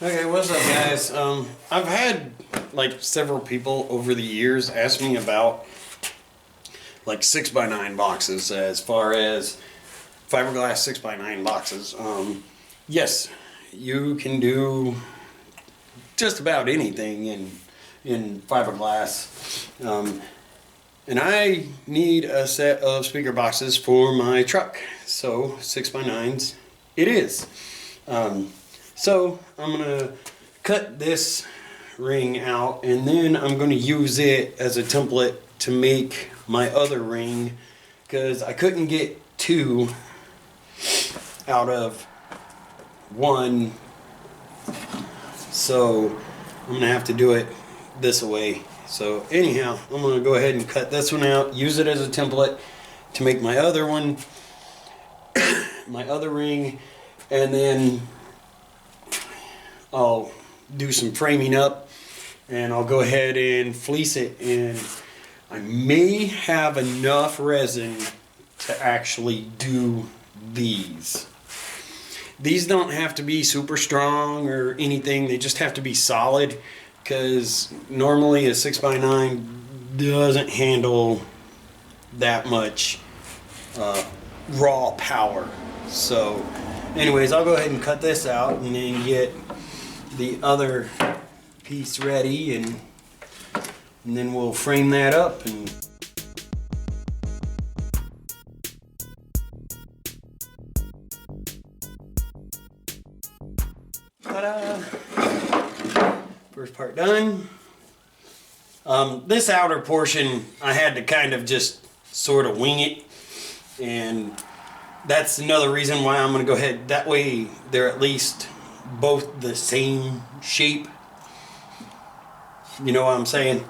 Okay, what's up, guys? I've had like several people over the years ask me about like 6x9 boxes, as far as fiberglass 6x9 boxes. Yes, you can do just about anything in fiberglass. And I need a set of speaker boxes for my truck, so 6x9s it is. So I'm gonna cut this ring out, and then I'm gonna use it as a template to make my other ring, because I couldn't get two out of one, so I'm gonna have to do it this way. So anyhow, I'm gonna go ahead and cut this one out, use it as a template to make my other one, my other ring, and then I'll do some framing up, and I'll go ahead and fleece it, and I may have enough resin to actually do these. These don't have to be super strong or anything, they just have to be solid, because normally a 6x9 doesn't handle that much raw power. So anyways, I'll go ahead and cut this out and then get the other piece ready, and then we'll frame that up. And ta-da! First part done. This outer portion I had to kind of just sort of wing it, and that's another reason why I'm going to go ahead, that way they're at least both the same shape, you know what I'm saying?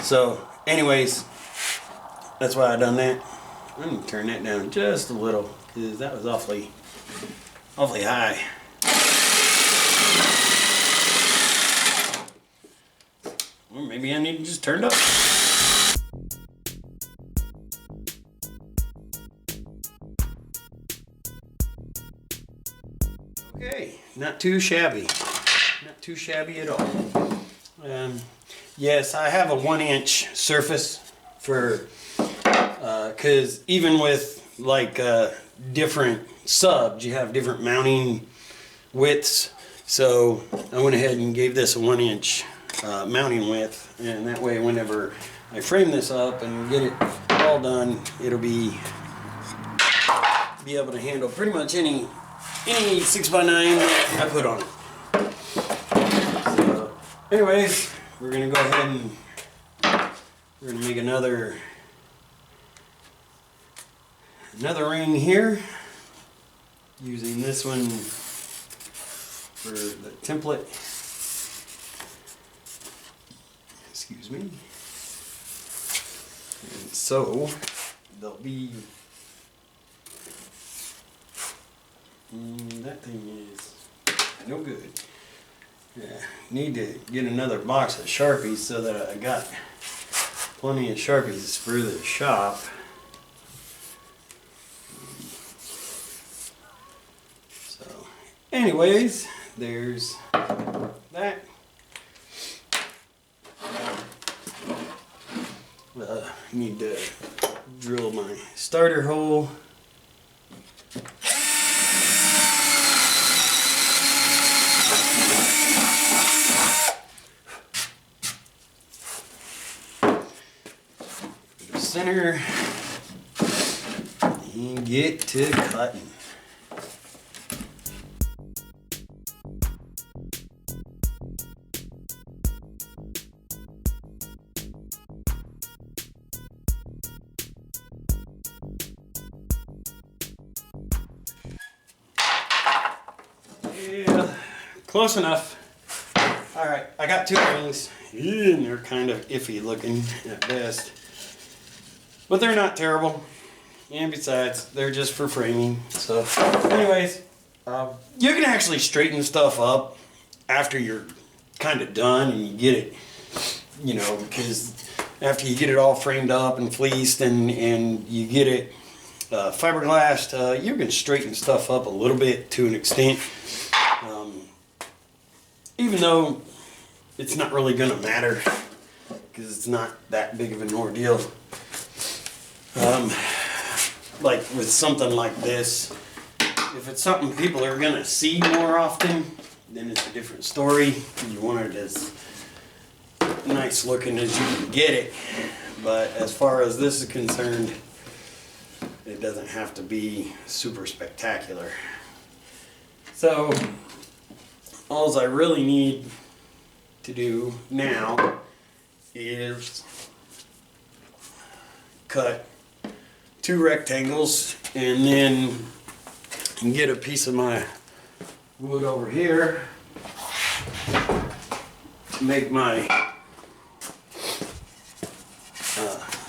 So anyways, that's why I done that. I'm going to turn that down just a little, because that was awfully high. Or maybe I need to just turn it up. Okay, not too shabby. Not too shabby at all. Yes, I have a 1-inch surface for, because even with like different subs, you have different mounting widths. So I went ahead and gave this a 1-inch mounting width, and that way whenever I frame this up and get it all done, it'll be able to handle pretty much any 6x9 I put on it. So anyways, we're gonna go ahead and we're gonna make another ring here using this one for the template. Excuse me. And so they'll be, that thing is no good. Yeah, need to get another box of Sharpies so that I got plenty of Sharpies for the shop. So anyways, there's that. Need to drill my starter hole. Center and get to cutting. Yeah, close enough. All right, I got 2 rings, and they're kind of iffy looking at best. But they're not terrible, and besides, they're just for framing. So anyways, you can actually straighten stuff up after you're kind of done and you get it, you know, because after you get it all framed up and fleeced and you get it fiberglassed, you can straighten stuff up a little bit to an extent. even though it's not really gonna matter because it's not that big of an ordeal. Like with something like this, if it's something people are gonna see more often, then it's a different story. You want it as nice looking as you can get it. But as far as this is concerned, it doesn't have to be super spectacular. So, all I really need to do now is cut 2 rectangles and then get a piece of my wood over here to make my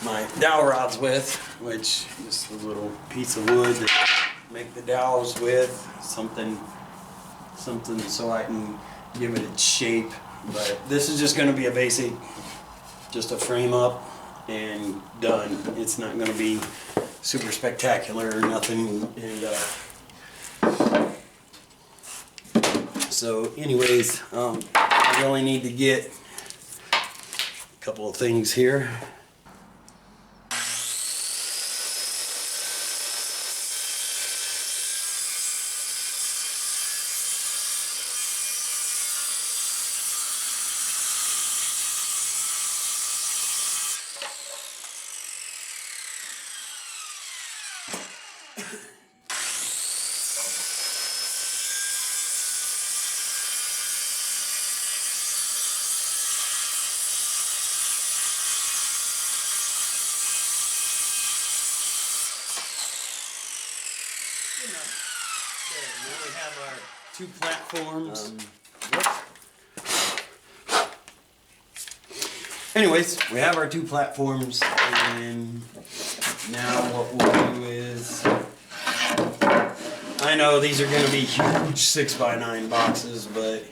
my dowel rods with, which is a little piece of wood to make the dowels with, something so I can give it its shape. But this is just going to be a basic, just a frame up and done. It's not going to be super spectacular or nothing. And so anyways, I really need to get a couple of things here. Now we have our 2 platforms. Anyways, we have our 2 platforms, and now what we'll do is, I know these are going to be huge 6x9 boxes, but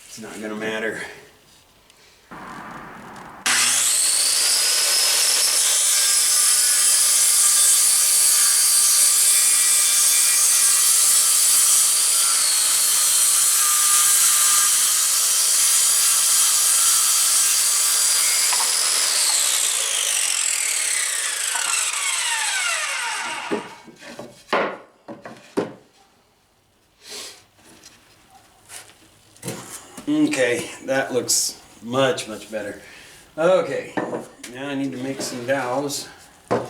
it's not going to matter. Okay, that looks much better. Okay, now I need to make some dowels. That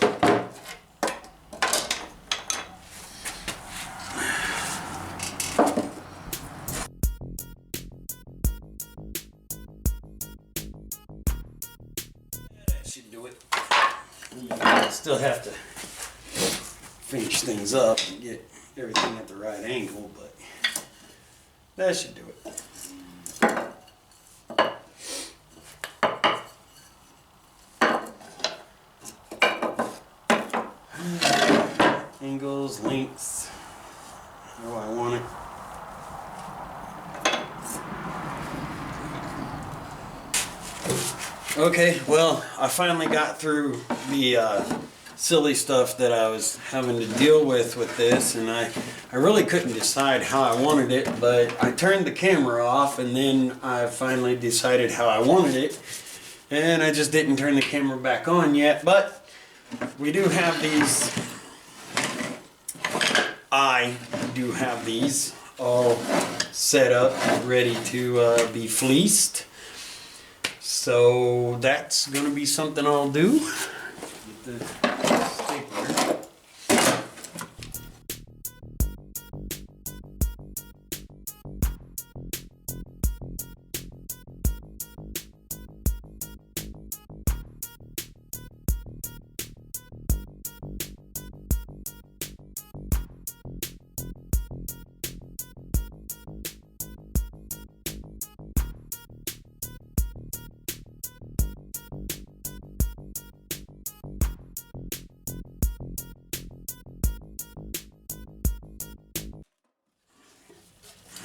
should do it. Still have to finish things up and get everything at the right angle, but that should do it. Angles, lengths, how I want it. Okay, well, I finally got through the silly stuff that I was having to deal with this, and I really couldn't decide how I wanted it, but I turned the camera off and then I finally decided how I wanted it, and I just didn't turn the camera back on yet. But we do have these. I do have these all set up, ready to be fleeced. So that's going to be something I'll do. Get the stapler.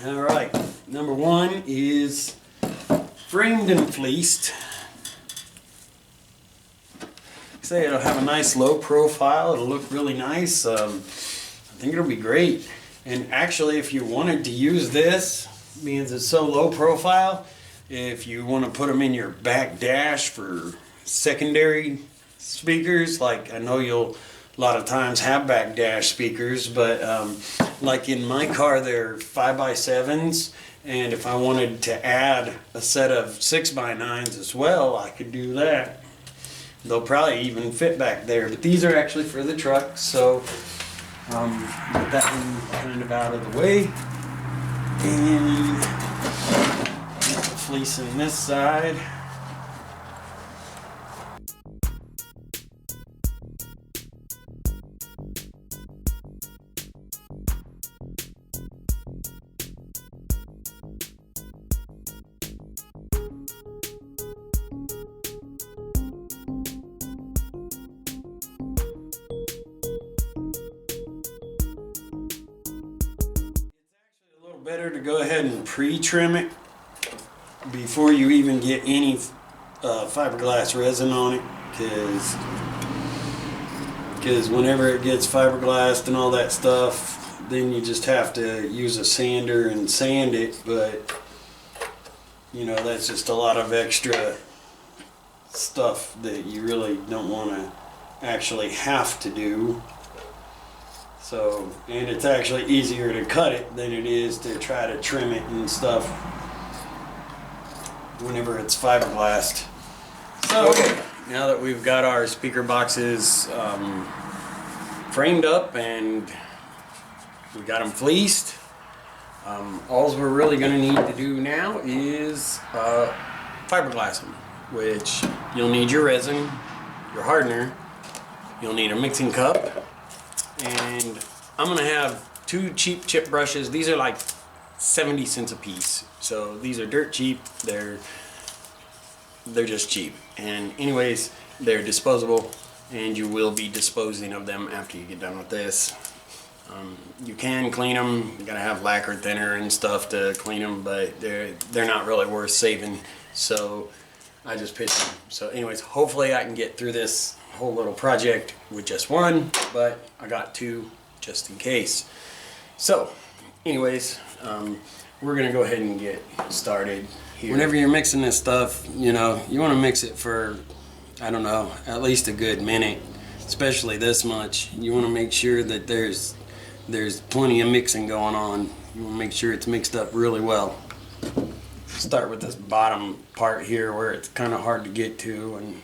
All right, number 1 is framed and fleeced. Say it'll have a nice low profile. It'll look really nice. I think it'll be great. And actually, if you wanted to use this being it's so low profile, if you want to put them in your back dash for secondary speakers, like I know you'll a lot of times have back dash speakers, but like in my car they're 5x7s, and if I wanted to add a set of 6x9s as well, I could do that. They'll probably even fit back there, but these are actually for the truck, so get that one kind of out of the way. And get the fleece in this side. Better to go ahead and pre-trim it before you even get any fiberglass resin on it, because whenever it gets fiberglassed and all that stuff, then you just have to use a sander and sand it, but you know, that's just a lot of extra stuff that you really don't want to actually have to do. So, and it's actually easier to cut it than it is to try to trim it and stuff whenever it's fiberglassed. So, okay, now that we've got our speaker boxes framed up and we got them fleeced, all we're really going to need to do now is fiberglass them, which you'll need your resin, your hardener, you'll need a mixing cup, and I'm gonna have 2 cheap chip brushes. These are like 70 cents a piece, so these are dirt cheap. They're just cheap, and anyways, they're disposable, and you will be disposing of them after you get done with this. You can clean them. You gotta have lacquer thinner and stuff to clean them, but they're not really worth saving, so I just pitched them. So anyways, hopefully I can get through this whole little project with just one, but I got 2 just in case. So anyways, we're gonna go ahead and get started here. Whenever you're mixing this stuff, you know, you want to mix it for, I don't know, at least a good minute, especially this much. You want to make sure that there's plenty of mixing going on. You want to make sure it's mixed up really well. Start with this bottom part here where it's kind of hard to get to, and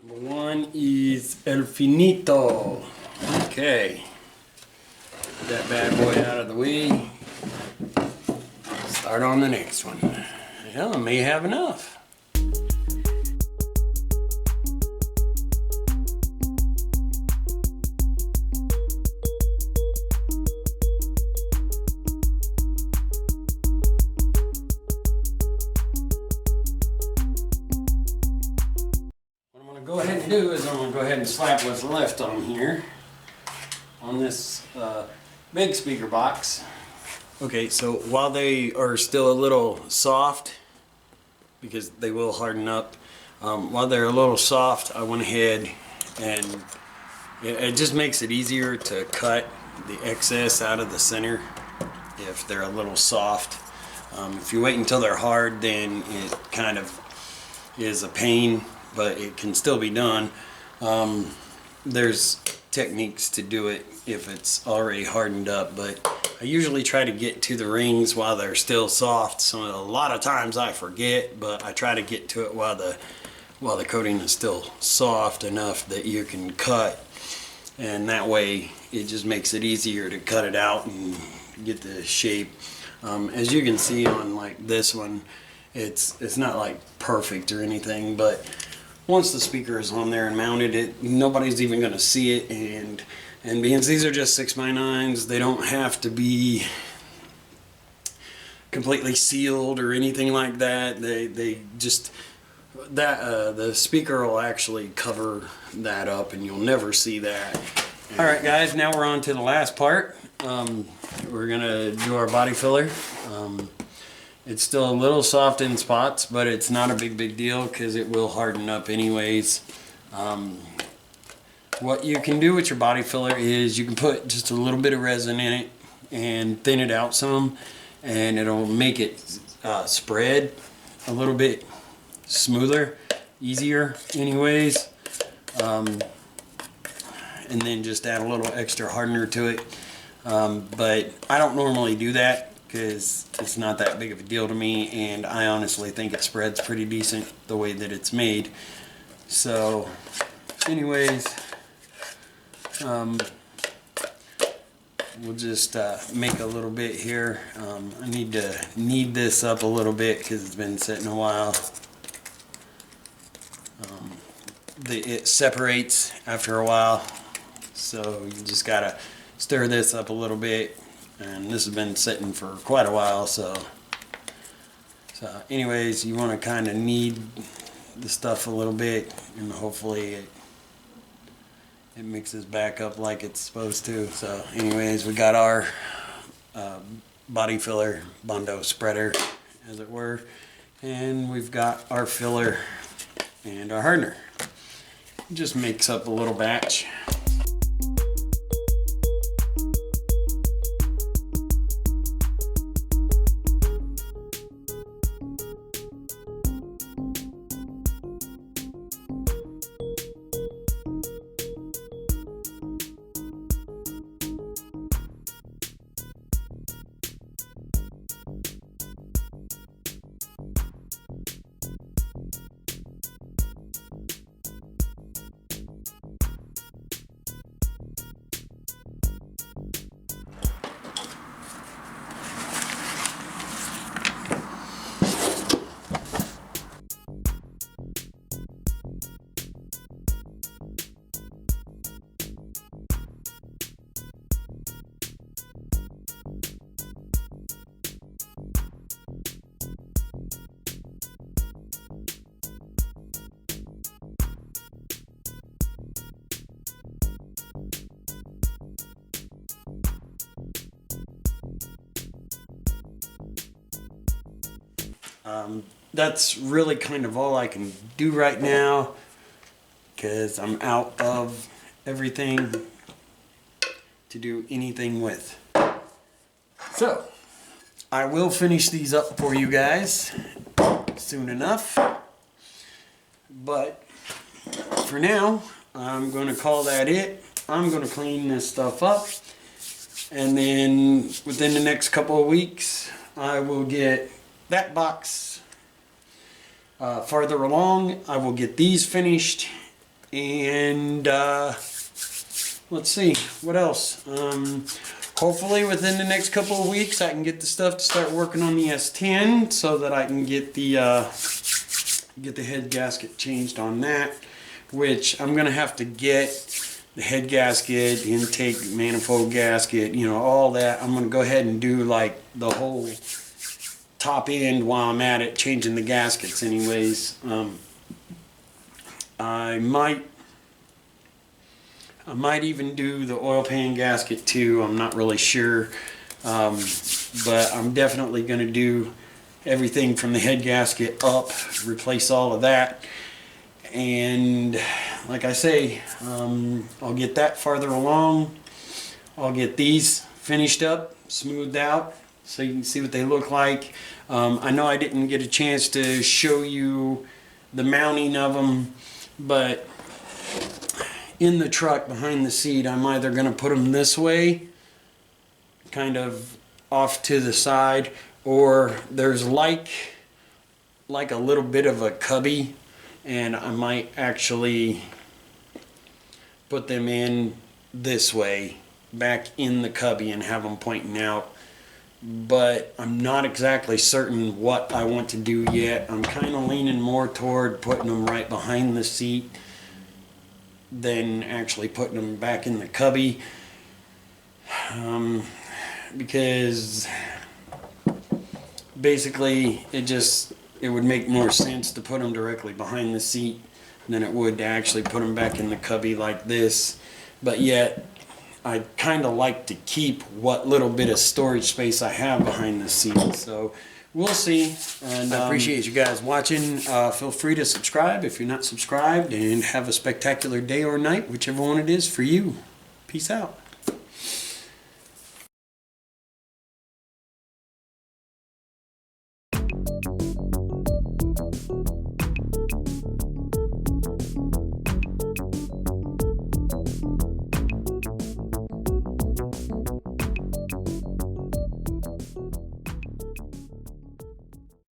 number 1 is El Finito. Okay, get that bad boy out of the way. Start on the next one. Hell, I may have enough. Go ahead and do is I'm going to go ahead and slap what's left on here on this big speaker box. Okay, so while they are still a little soft, because they will harden up, while they're a little soft, I went ahead and it just makes it easier to cut the excess out of the center if they're a little soft. If you wait until they're hard, then it kind of is a pain, but it can still be done. There's techniques to do it if it's already hardened up, but I usually try to get to the rings while they're still soft. So a lot of times I forget, but I try to get to it while the coating is still soft enough that you can cut, and that way it just makes it easier to cut it out and get the shape. As you can see on like this one, it's not like perfect or anything, but once the speaker is on there and mounted, nobody's even going to see it, and because these are just 6x9s, they don't have to be completely sealed or anything like that. They just the speaker will actually cover that up, and you'll never see that. All right, guys, now we're on to the last part. We're gonna do our body filler. It's still a little soft in spots, but it's not a big deal because it will harden up anyways. What you can do with your body filler is you can put just a little bit of resin in it and thin it out some, and it'll make it spread a little bit smoother, easier anyways. And then just add a little extra hardener to it. But I don't normally do that because it's not that big of a deal to me, and I honestly think it spreads pretty decent the way that it's made. So anyways, we'll just make a little bit here. I need to knead this up a little bit because it's been sitting a while. It separates after a while, so you just gotta stir this up a little bit, and this has been sitting for quite a while. So anyways, you want to kind of knead the stuff a little bit, and hopefully it mixes back up like it's supposed to. So anyways, we got our body filler Bondo spreader, as it were, and we've got our filler and our hardener. Just mix up a little batch. That's really kind of all I can do right now because I'm out of everything to do anything with. So I will finish these up for you guys soon enough, but for now I'm going to call that it. I'm going to clean this stuff up, and then within the next couple of weeks I will get that box farther along. I will get these finished, and let's see what else. Hopefully within the next couple of weeks I can get the stuff to start working on the S10 so that I can get the head gasket changed on that, which I'm gonna have to get the head gasket, intake manifold gasket, you know, all that. I'm gonna go ahead and do like the whole top end while I'm at it, changing the gaskets anyways. I might even do the oil pan gasket too. I'm not really sure, but I'm definitely going to do everything from the head gasket up, replace all of that, and like I say, I'll get that farther along. I'll get these finished up, smoothed out, so you can see what they look like. I know I didn't get a chance to show you the mounting of them, but in the truck behind the seat, I'm either going to put them this way, kind of off to the side, or there's like a little bit of a cubby, and I might actually put them in this way, back in the cubby, and have them pointing out. But I'm not exactly certain what I want to do yet. I'm kind of leaning more toward putting them right behind the seat than actually putting them back in the cubby, because basically it would make more sense to put them directly behind the seat than it would to actually put them back in the cubby like this. But yet I kind of like to keep what little bit of storage space I have behind the seat. So we'll see. And I appreciate you guys watching. Feel free to subscribe if you're not subscribed, and have a spectacular day or night, whichever one it is for you. Peace out.